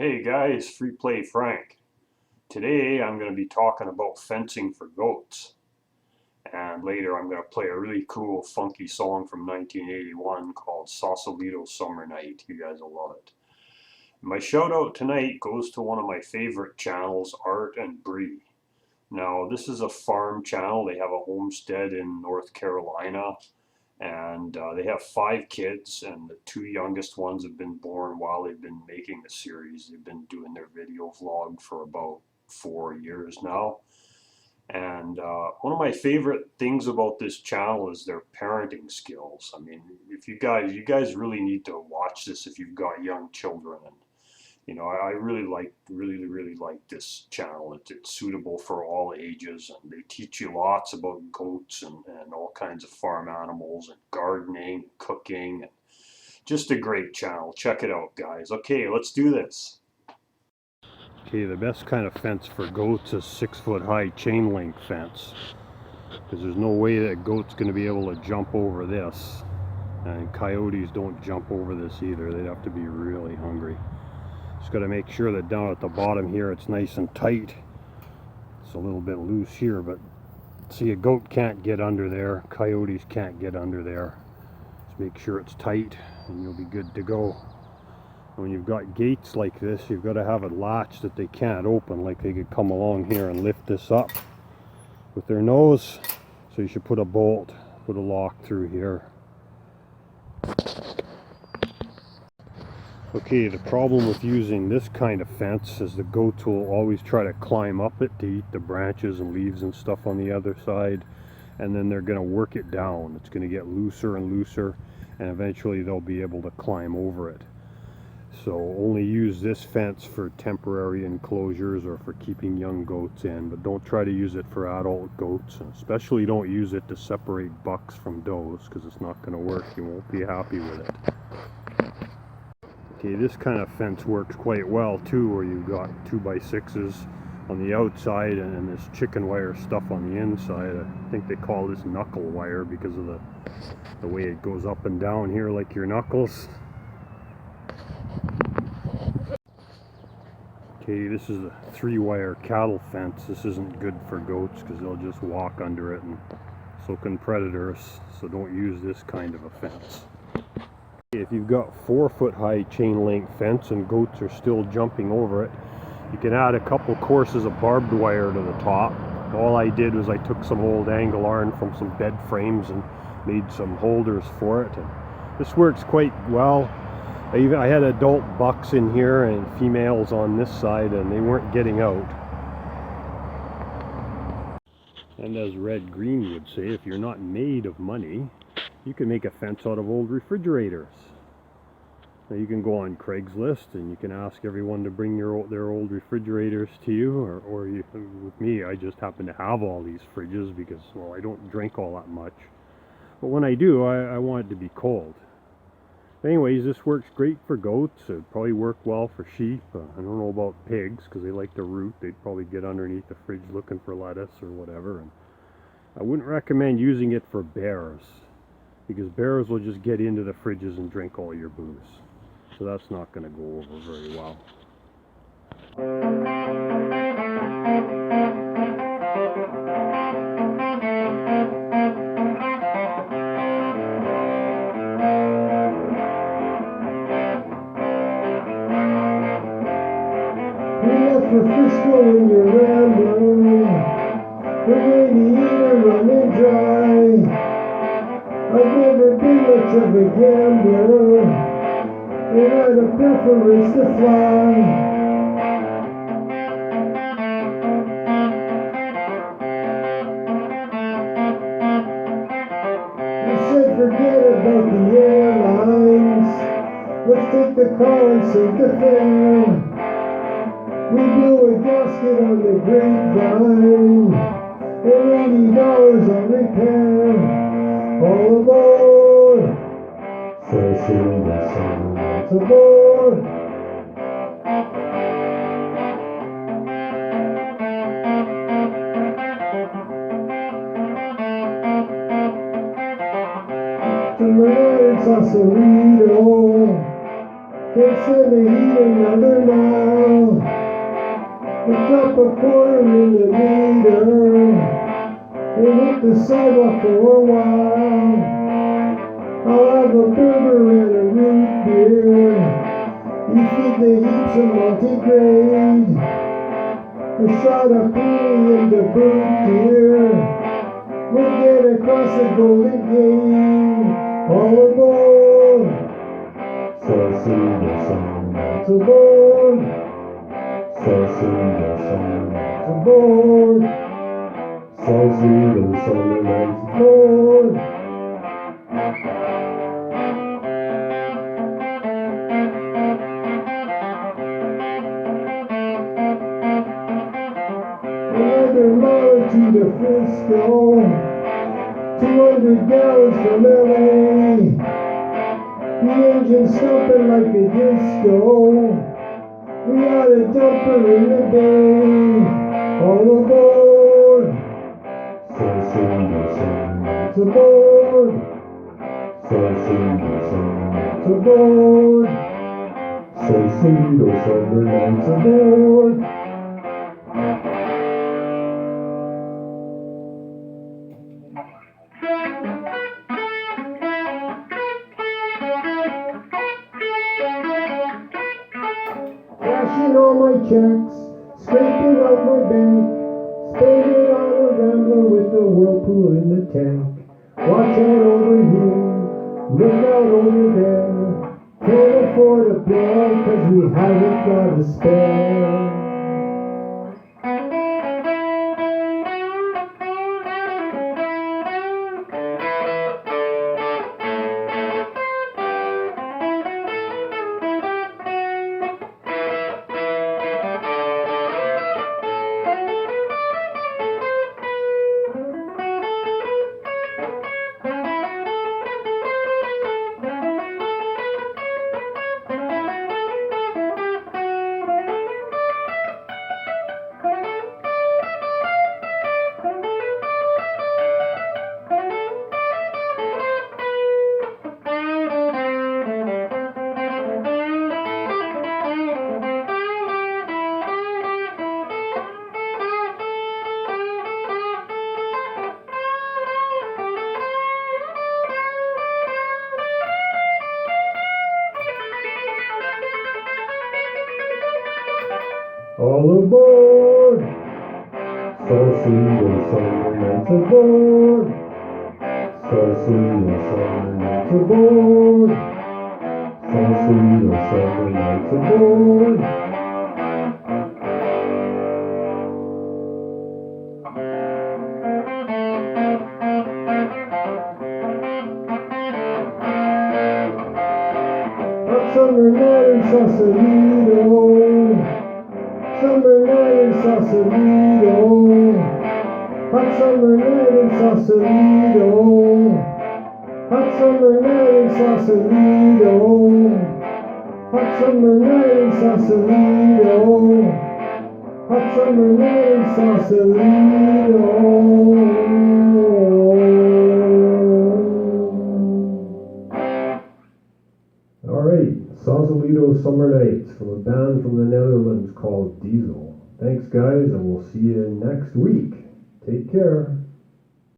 Hey guys, Free Play Frank. Today I'm going to be talking about fencing for goats. And later I'm going to play a really cool funky song from 1981 called Saucilito Summernight. You guys will love it. My shout out tonight goes to one of my favorite channels, Art and Bri. Now this is a farm channel. They have a homestead in North Carolina. And they have 5 kids, and the 2 youngest ones have been born while they've been making the series. They've been doing their video vlog for about 4 years now. And one of my favorite things about this channel is their parenting skills. I mean, if you guys really need to watch this if you've got young children. And I really like this channel. It's suitable for all ages, and they teach you lots about goats and all kinds of farm animals and gardening, cooking, and just a great channel. Check it out, guys. Okay, let's do this. Okay, the best kind of fence for goats is 6-foot high chain link fence, because there's no way that a goat's going to be able to jump over this, and coyotes don't jump over this either. They'd have to be really hungry. Just got to make sure that down at the bottom here it's nice and tight. It's a little bit loose here, but see, a goat can't get under there, coyotes can't get under there. Just make sure it's tight and you'll be good to go. When you've got gates like this, you've got to have a latch that they can't open. Like they could come along here and lift this up with their nose. So you should put a bolt, put a lock through here. Okay, the problem with using this kind of fence is the goats will always try to climb up it to eat the branches and leaves and stuff on the other side, and then they're going to work it down. It's going to get looser and looser, and eventually they'll be able to climb over it. So only use this fence for temporary enclosures or for keeping young goats in, but don't try to use it for adult goats, and especially don't use it to separate bucks from does, because it's not going to work. You won't be happy with it. Okay, this kind of fence works quite well too, where you've got 2x6s on the outside and this chicken wire stuff on the inside. I think they call this knuckle wire because of the way it goes up and down here like your knuckles. Okay, this is a 3-wire cattle fence. This isn't good for goats because they'll just walk under it, and so can predators, so don't use this kind of a fence. If you've got 4-foot high chain link fence and goats are still jumping over it, you can add a couple courses of barbed wire to the top. All I did was I took some old angle iron from some bed frames and made some holders for it. And this works quite well. I had adult bucks in here and females on this side, and they weren't getting out. And as Red Green would say, if you're not made of money, you can make a fence out of old refrigerators. Now you can go on Craigslist and you can ask everyone to bring their old refrigerators to you, or with me, I just happen to have all these fridges because, well, I don't drink all that much. But when I do, I want it to be cold. Anyways, this works great for goats. It'd probably work well for sheep. I don't know about pigs because they like to root. They'd probably get underneath the fridge looking for lettuce or whatever. And I wouldn't recommend using it for bears, because bears will just get into the fridges and drink all your booze. So that's not going to go over very well. We left for Frisco when you're rambling, the radiator running dry. I've never been much of a gambler, and I'd a preference to fly. You said forget about the airlines, let's take the car and save the fare. We blew a gasket on the grapevine, and $80 on repair. All aboard! Saucilito Summernight aboard! Tonight in Saucilito, Can't stand the heat another mile. We drop a quarter in the meter and hit the sidewalk for a while. I'll have a burger and a root beer. You feed the heaps of multigrade. A shot of Pee in the boot here. We'll get across the Golden Gate. All aboard! Saucilito Summernight aboard! Saucilito Summernight aboard! Saucilito Summernight aboard! Another mile to the Frisco, 200 gallons from LA. The engine stomping like a disco. We ought to dump her in the bay. All aboard! Saucilito Summernight aboard! Saucilito Summernight aboard! Saucilito Summernight aboard! Cashing all my checks, scraping out my bank, spend it on a Rambler with a whirlpool in the tank. Watch out over here, look out over there. Can't afford a blow 'cause we haven't got a spare. All aboard! Saucilito Summernight aboard! Saucilito Summernight aboard! Saucilito Summernight aboard! Hot summer night in Saucilito. Summer night in Saucilito. Hot summer night in Saucilito. Hot summer night in Saucilito. Hot summer night in Saucilito. Hot summer night in Saucilito. Alright, Saucilito Summernight from a band from the Netherlands called Diesel. Thanks guys, and we'll see you next week. Take care.